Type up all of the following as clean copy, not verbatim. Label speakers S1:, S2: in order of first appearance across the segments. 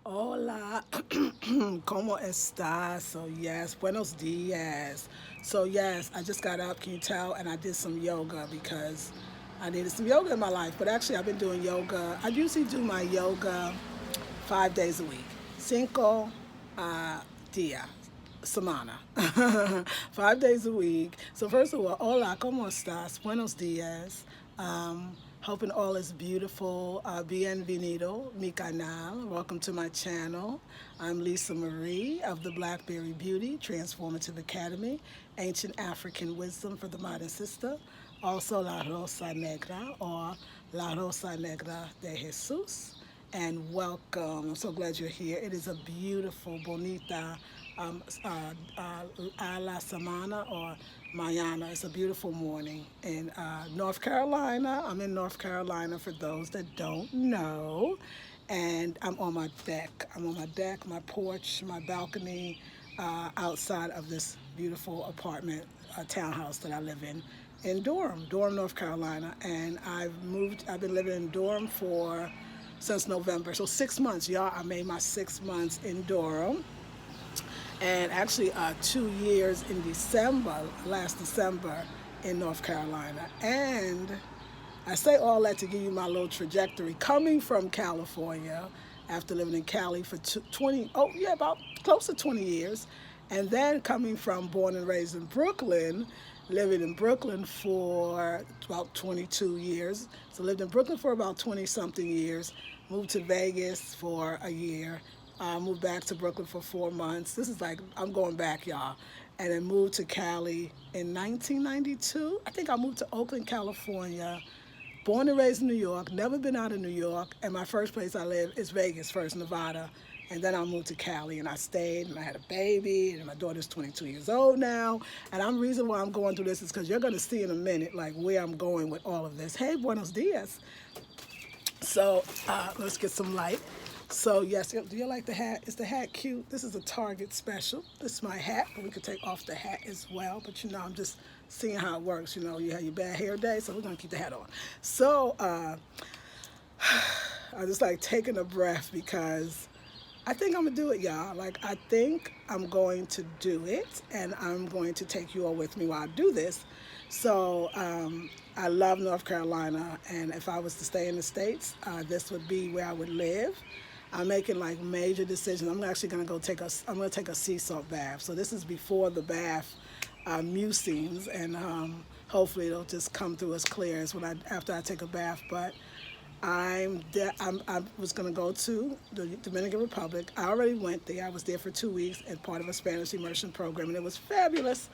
S1: Hola, ¿cómo estás? So yes, buenos dias. So yes, I just got up, can you tell? And I did some yoga because I needed some yoga in my life. But actually, I've been doing yoga. I usually do my yoga 5 days a week. Cinco dia, semana. 5 days a week. So first of all, hola, ¿cómo estás? Buenos dias. Hoping all is beautiful. Bienvenido, mi canal. Welcome to my channel. I'm Lisa Marie of the Blackberry Beauty Transformative Academy, Ancient African Wisdom for the Modern Sister, also La Rosa Negra or La Rosa Negra de Jesus. And welcome. I'm so glad you're here. It is a beautiful, bonita a la semana or mañana. It's a beautiful morning in North Carolina. I'm in North Carolina for those that don't know. And I'm on my deck. I'm on my deck, my porch, my balcony, outside of this beautiful apartment, townhouse that I live in Durham, North Carolina. And I've been living in Durham for since November. So 6 months, y'all. I made my 6 months in Durham, and actually 2 years in December, last December, in North Carolina. And I say all that to give you my little trajectory coming from California after living in Cali for 20, oh yeah, about close to 20 years. And then coming from born and raised in Brooklyn, living in Brooklyn for about 22 years. So lived in Brooklyn for about 20 something years, moved to Vegas for a year, moved back to Brooklyn for 4 months. This is like, I'm going back, y'all. And then moved to Cali in 1992. I think I moved to Oakland, California. Born and raised in New York, never been out of New York, and my first place I live is Vegas, first Nevada. And then I moved to Cali and I stayed and I had a baby and my daughter's 22 years old now. And I'm reason why I'm going through this is because you're gonna see in a minute like where I'm going with all of this. Hey, buenos dias. So let's get some light. So yes, do you like the hat? Is the hat cute? This is a Target special. This is my hat, but we could take off the hat as well. But you know, I'm just seeing how it works. You know, you have your bad hair day, so we're gonna keep the hat on. So I just like taking a breath because I think I'm gonna do it, y'all. Like I think I'm going to do it, and I'm going to take you all with me while I do this. So I love North Carolina, and if I was to stay in the States, this would be where I would live. I'm making like major decisions. I'm actually gonna go take a. I'm gonna take a sea salt bath. So this is before the bath musings, and hopefully it'll just come through as clear as when after I take a bath. But I was going to go to the Dominican Republic. I already went there. I was there for 2 weeks as part of a Spanish immersion program, and it was fabulous.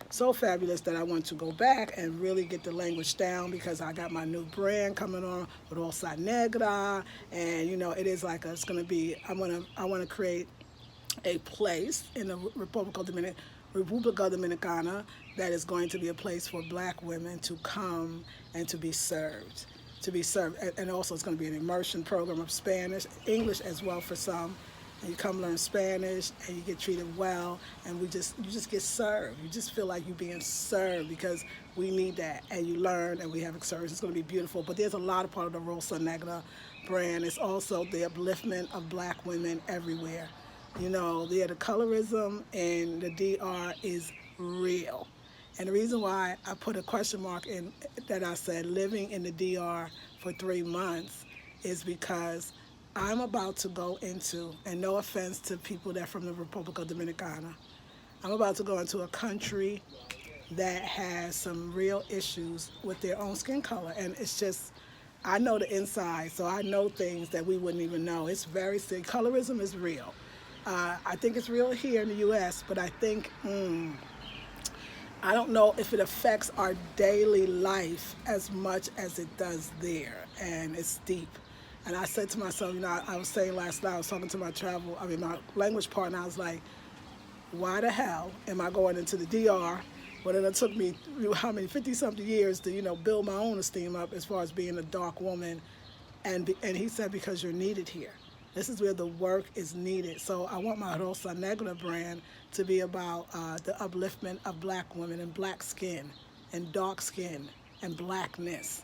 S1: So fabulous that I want to go back and really get the language down because I got my new brand coming on with Rosa Negra, and you know it is like it's going to be. I want to create a place in the Republica Dominicana that is going to be a place for black women to come and to be served. To be served. And also, it's going to be an immersion program of Spanish, English as well for some. And you come learn Spanish and you get treated well, and you just get served. You just feel like you're being served because we need that. And you learn, and we have service. It's going to be beautiful. But there's a lot of part of the Rosa Negra brand. It's also the upliftment of black women everywhere. You know, the colorism in the DR is real. And the reason why I put a question mark in that I said living in the DR for 3 months is because I'm about to go into, and no offense to people that are from the Republica Dominicana, I'm about to go into a country that has some real issues with their own skin color. And it's just, I know the inside, so I know things that we wouldn't even know. It's very sick. Colorism is real. I think it's real here in the U.S., but I think, I don't know if it affects our daily life as much as it does there, and it's deep. And I said to myself, you know, I was saying last night, I was talking to my language partner, I was like, why the hell am I going into the DR when it took me, how many, 50 something years to, you know, build my own esteem up as far as being a dark woman. And he said, because you're needed here. This is where the work is needed. So I want my Rosa Negra brand to be about the upliftment of black women and black skin and dark skin and blackness.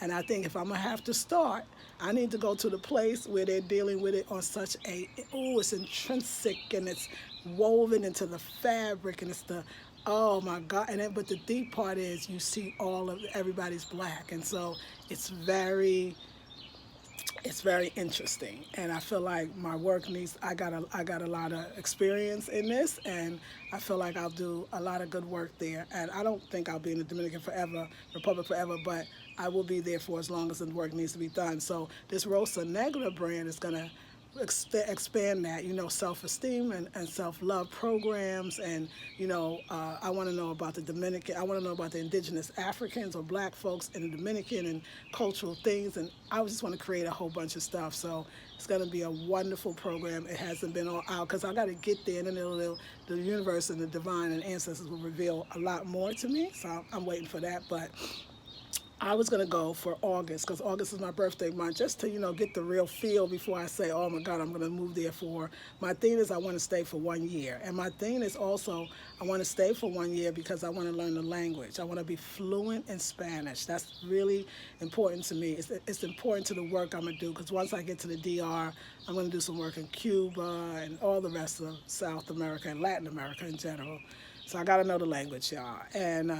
S1: And I think if I'm gonna have to start, I need to go to the place where they're dealing with it on such a, oh, it's intrinsic and it's woven into the fabric and it's the, oh my God. And then, but the deep part is you see all of everybody's black. And so it's very, it's very interesting, and I feel like my work needs. I got a lot of experience in this, and I feel like I'll do a lot of good work there. And I don't think I'll be in the Dominican Republic forever, but I will be there for as long as the work needs to be done. So this Rosa Negra brand is gonna expand that, self-esteem and self-love programs. And, I want to know about the Dominican, I want to know about the indigenous Africans or black folks in the Dominican and cultural things. And I just want to create a whole bunch of stuff. So it's going to be a wonderful program. It hasn't been all out because I got to get there, and then the universe and the divine and ancestors will reveal a lot more to me. So I'm waiting for that. But I was gonna go for August because August is my birthday month, just to get the real feel before I say, oh my God, I'm gonna move there for. My thing is I want to stay for 1 year, and my thing is also I want to stay for 1 year because I want to learn the language. I want to be fluent in Spanish. That's really important to me. It's important to the work I'm gonna do because once I get to the DR, I'm gonna do some work in Cuba and all the rest of South America and Latin America in general. So I gotta know the language, y'all, and.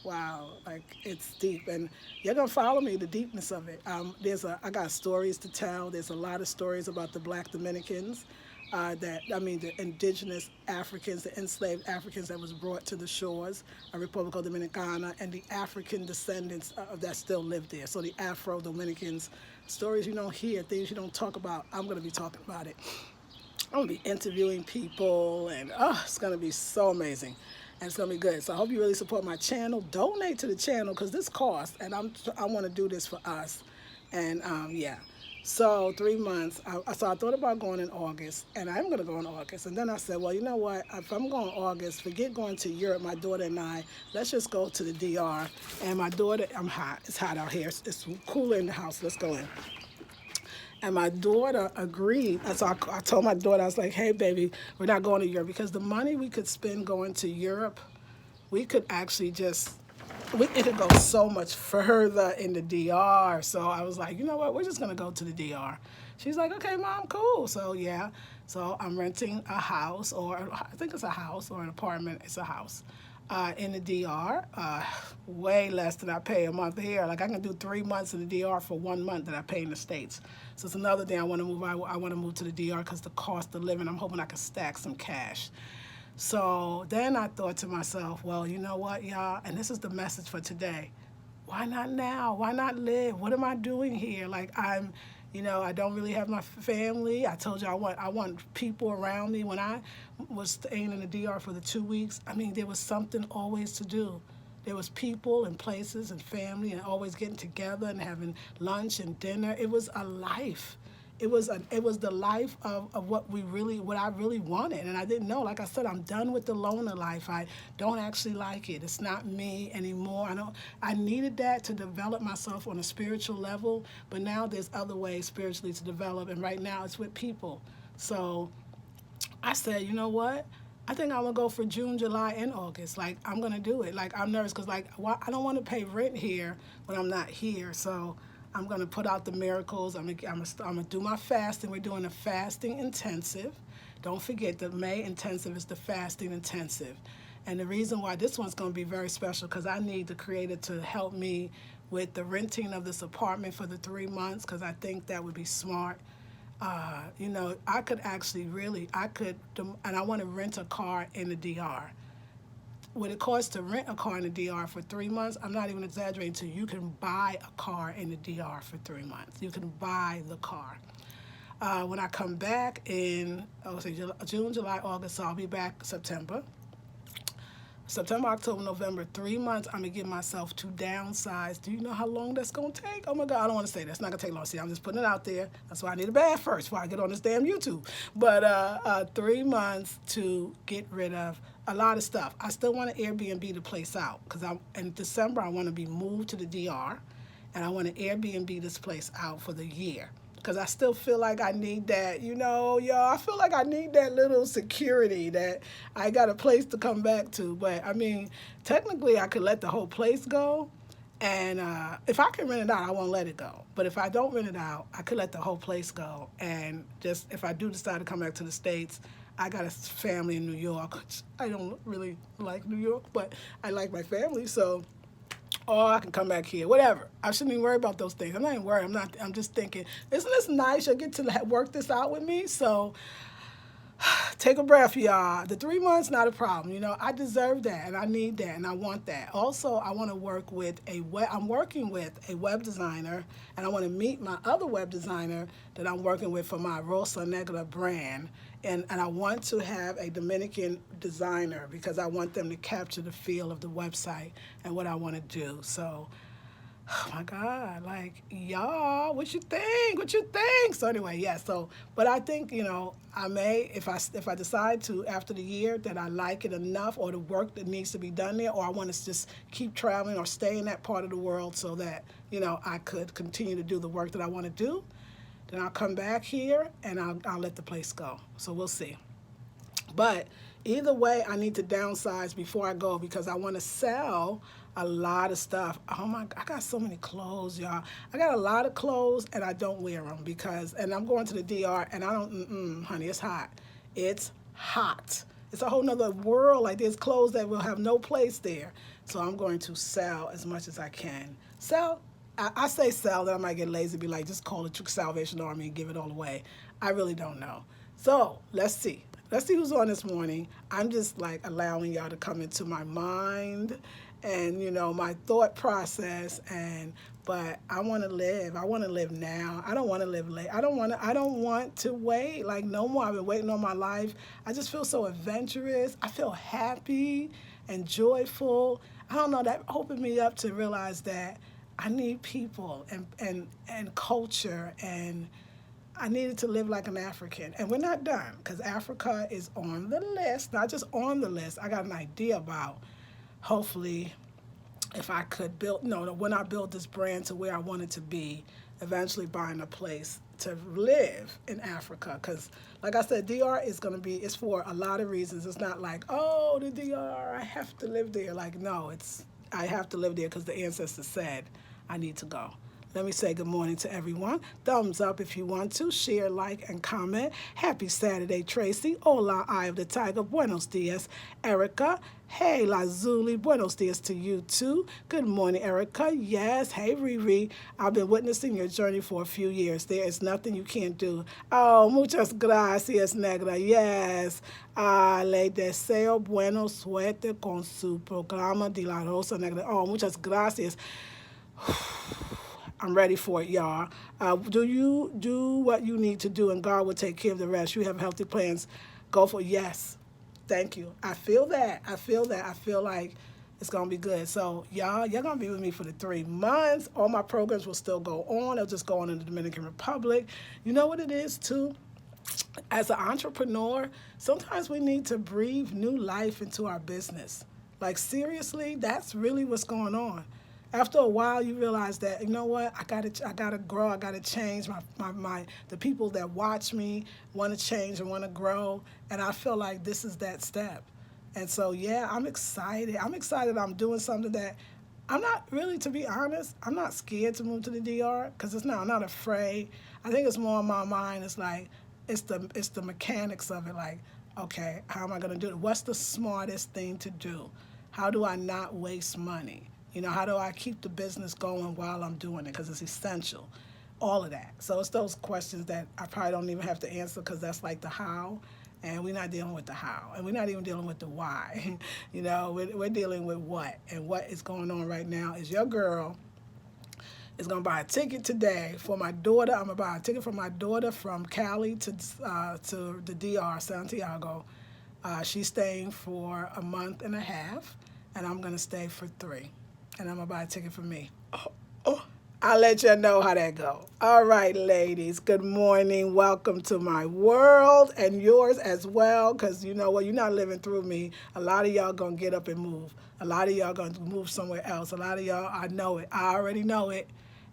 S1: Wow, like it's deep, and you're gonna follow me, the deepness of it. I got stories to tell. There's a lot of stories about the Black Dominicans, the indigenous Africans, the enslaved Africans that was brought to the shores of Republica Dominicana, and the African descendants that still live there. So the Afro Dominicans, stories you don't hear, things you don't talk about. I'm gonna be talking about it. I'm gonna be interviewing people, and it's gonna be so amazing. And it's gonna be good. So I hope you really support my channel. Donate to the channel because this costs, and I want to do this for us. And yeah, so 3 months. So I thought about going in August, and I'm gonna go in August. And then I said, well, you know what? If I'm going August, forget going to Europe. My daughter and I, let's just go to the DR. And my daughter, I'm hot. It's hot out here. It's cooler in the house. Let's go in. And my daughter agreed. And so I told my daughter, I was like, hey, baby, we're not going to Europe because the money we could spend going to Europe, we could actually it could go so much further in the DR. So I was like, you know what, we're just going to go to the DR. She's like, okay, Mom, cool. So, yeah. So I'm renting a house, or I think it's a house or an apartment. It's a house. In the DR, way less than I pay a month here. Like I can do 3 months in the DR for 1 month that I pay in the States. So it's another thing I want to move. I want to move to the DR because the cost of living, I'm hoping I can stack some cash. So then I thought to myself, well, you know what, y'all, and this is the message for today. Why not now? Why not live? What am I doing here? Like I don't really have my family. I told you I want people around me. When I was staying in the DR for the 2 weeks, there was something always to do. There was people and places and family and always getting together and having lunch and dinner. It was a life. It was the life of what I really wanted. And I didn't know. Like I said, I'm done with the loner life. I don't actually like it. It's not me anymore. I needed that to develop myself on a spiritual level, but now there's other ways spiritually to develop, and right now it's with people. So I said, you know what? I think I'm gonna go for June, July, and August. Like I'm gonna do it. Like I'm nervous because I don't want to pay rent here when I'm not here. So I'm gonna put out the miracles. I'm gonna do my fasting. We're doing a fasting intensive. Don't forget the May intensive is the fasting intensive. And the reason why this one's gonna be very special because I need the Creator to help me with the renting of this apartment for the 3 months because I think that would be smart. I could actually and I want to rent a car in the DR. What it costs to rent a car in the DR for 3 months, I'm not even exaggerating to you. You can buy a car in the DR for 3 months. You can buy the car. When I come back in June, July, August, so I'll be back September, October, November, 3 months, I'm going to give myself to downsize. Do you know how long that's going to take? Oh, my God, I don't want to say that. It's not going to take long. See, I'm just putting it out there. That's why I need a bath first before I get on this damn YouTube. But 3 months to get rid of a lot of stuff. I still want to Airbnb the place out because in December, I want to be moved to the DR, and I want to Airbnb this place out for the year. Because I still feel like I need that, y'all. I feel like I need that little security that I got a place to come back to. But, technically I could let the whole place go And if I can rent it out, I won't let it go. But if I don't rent it out, I could let the whole place go. And just if I do decide to come back to the States, I got a family in New York. Which I don't really like New York, but I like my family. So, or I can come back here, whatever. I shouldn't even worry about those things. I'm not even worried. I'm just thinking, isn't this nice? You'll get to work this out with me. So take a breath, y'all. The 3 months, not a problem. I deserve that, and I need that, and I want that. Also, I want to work with I'm working with a web designer, and I want to meet my other web designer that I'm working with for my Rosa Negra brand. And I want to have a Dominican designer because I want them to capture the feel of the website and what I want to do. So, oh my God, like, y'all, what you think? What you think? So anyway, yeah, but I think, I may, if I decide to, after the year, that I like it enough, or the work that needs to be done there, or I want to just keep traveling or stay in that part of the world so that, I could continue to do the work that I want to do, then I'll come back here and I'll let the place go. So we'll see. But either way, I need to downsize before I go because I want to sell a lot of stuff. Oh my, I got so many clothes, y'all. I got a lot of clothes and I don't wear them and I'm going to the DR and I don't, honey, it's hot. It's hot. It's a whole nother world. Like there's clothes that will have no place there. So I'm going to sell as much as I can. I say sell, that I might get lazy, be like, just call it Salvation Army and give it all away. I really don't know. So let's see. Let's see who's on this morning. I'm just like allowing y'all to come into my mind and, my thought process. But I want to live. I want to live now. I don't want to live late. I don't want to wait like no more. I've been waiting all my life. I just feel so adventurous. I feel happy and joyful. I don't know, that opened me up to realize that I need people and culture, and I needed to live like an African. And we're not done because Africa is on the list, not just on the list. I got an idea about, hopefully, if I could when I build this brand to where I want it to be, eventually buying a place to live in Africa. Because, like I said, DR is going to it's for a lot of reasons. It's not like, oh, the DR, I have to live there. Like, no, I have to live there because the ancestors said I need to go. Let me say good morning to everyone. Thumbs up if you want to. Share, like, and comment. Happy Saturday, Tracy. Hola, Eye of the Tiger. Buenos dias, Erica. Hey, Lazuli. Buenos dias to you, too. Good morning, Erica. Yes. Hey, Riri. I've been witnessing your journey for a few years. There is nothing you can't do. Oh, muchas gracias, Negra. Yes. Le deseo buena suerte con su programa de la Rosa Negra. Oh, muchas gracias. I'm ready for it, y'all. Do you do what you need to do, and God will take care of the rest. You have healthy plans. Go for it. Yes. Thank you. I feel that. I feel like it's going to be good. So, y'all going to be with me for the 3 months. All my programs will still go on. They'll just go on in the Dominican Republic. You know what it is, too? As an entrepreneur, sometimes we need to breathe new life into our business. Like, seriously, that's really what's going on. After a while, you realize that, you know what, I gotta grow, I gotta change. The people that watch me want to change and want to grow, and I feel like this is that step. And so, yeah, I'm excited. I'm doing something that I'm not really, to be honest, I'm not scared to move to the DR because I'm not afraid. I think it's more in my mind. It's like, it's the mechanics of it. Like, okay, how am I gonna do it? What's the smartest thing to do? How do I not waste money? How do I keep the business going while I'm doing it? Because it's essential. All of that. So it's those questions that I probably don't even have to answer because that's like the how. And we're not dealing with the how. And we're not even dealing with the why. We're dealing with what. And what is going on right now is your girl is going to buy a ticket today for my daughter. I'm going to buy a ticket for my daughter from Cali to the DR, Santiago. She's staying for a month and a half, and I'm going to stay for 3. And I'm going to buy a ticket for me. I'll let you know how that go. All right, ladies. Good morning. Welcome to my world and yours as well. Because you know what? You're not living through me. A lot of y'all going to get up and move. A lot of y'all going to move somewhere else. A lot of y'all, I know it. I already know it.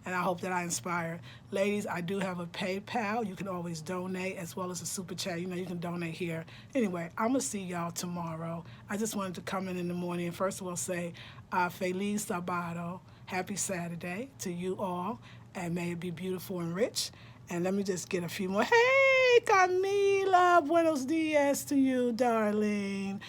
S1: And I hope that I inspire. Ladies, I do have a PayPal. You can always donate as well as a super chat. You can donate here. Anyway, I'm going to see y'all tomorrow. I just wanted to come in the morning and first of all say, Feliz Sabado. happy Saturday to you all, and may it be beautiful and rich. And let me just get a few more. Hey, Camila, buenos dias to you, darling.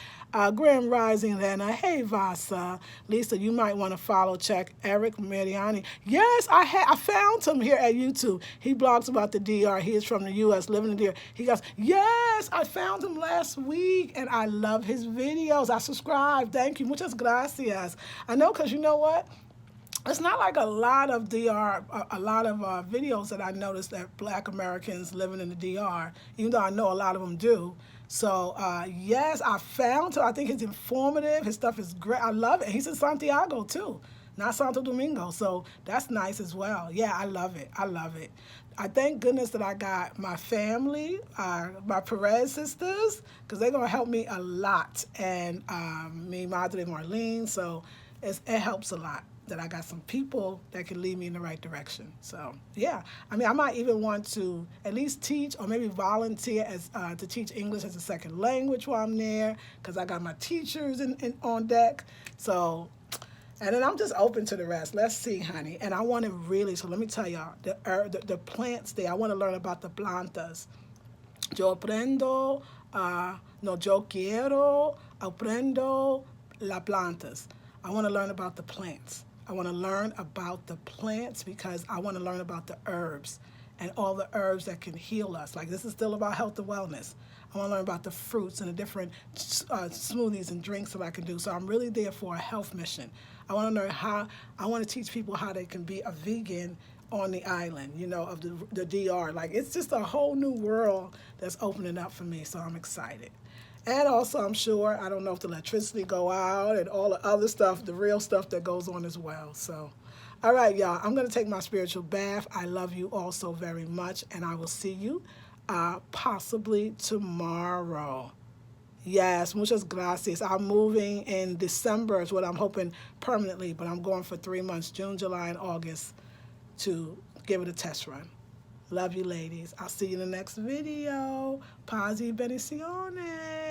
S1: Grand Rising, Lena. Hey, Vasa. Lisa, you might want to follow, check Eric Mariani. Yes, I found him here at YouTube. He blogs about the DR. He is from the U.S., living in the DR. He goes, yes, I found him last week, and I love his videos. I subscribe. Thank you. Muchas gracias. I know, because you know what? It's not like a lot of DR, a lot of videos that I noticed that Black Americans living in the DR, even though I know a lot of them do. So, yes, I found him. I think he's informative. His stuff is great. I love it. He's in Santiago, too, not Santo Domingo. So that's nice as well. Yeah, I love it. I love it. I thank goodness that I got my family, my Perez sisters, because they're going to help me a lot. And me, Madre Marlene. So it helps a lot that I got some people that can lead me in the right direction. So, yeah. I mean, I might even want to at least teach or maybe volunteer as to teach English as a second language while I'm there, because I got my teachers on deck. So, and then I'm just open to the rest. Let's see, honey. And I want to really, so let me tell y'all, the plants there, I want to learn about the plantas. Yo aprendo, no, yo quiero, aprendo las plantas. I want to learn about the plants. I want to learn about the plants because I want to learn about the herbs and all the herbs that can heal us. Like, this is still about health and wellness. I want to learn about the fruits and the different smoothies and drinks that I can do. So I'm really there for a health mission. I want to learn I want to teach people how they can be a vegan on the island, you know, of the DR. Like, it's just a whole new world that's opening up for me. So I'm excited. And also, I'm sure, I don't know if the electricity go out and all the other stuff, the real stuff that goes on as well. So, all right, y'all, I'm going to take my spiritual bath. I love you all so very much, and I will see you possibly tomorrow. Yes, muchas gracias. I'm moving in December is what I'm hoping permanently, but I'm going for 3 months, June, July, and August, to give it a test run. Love you, ladies. I'll see you in the next video. Paz y bendiciones.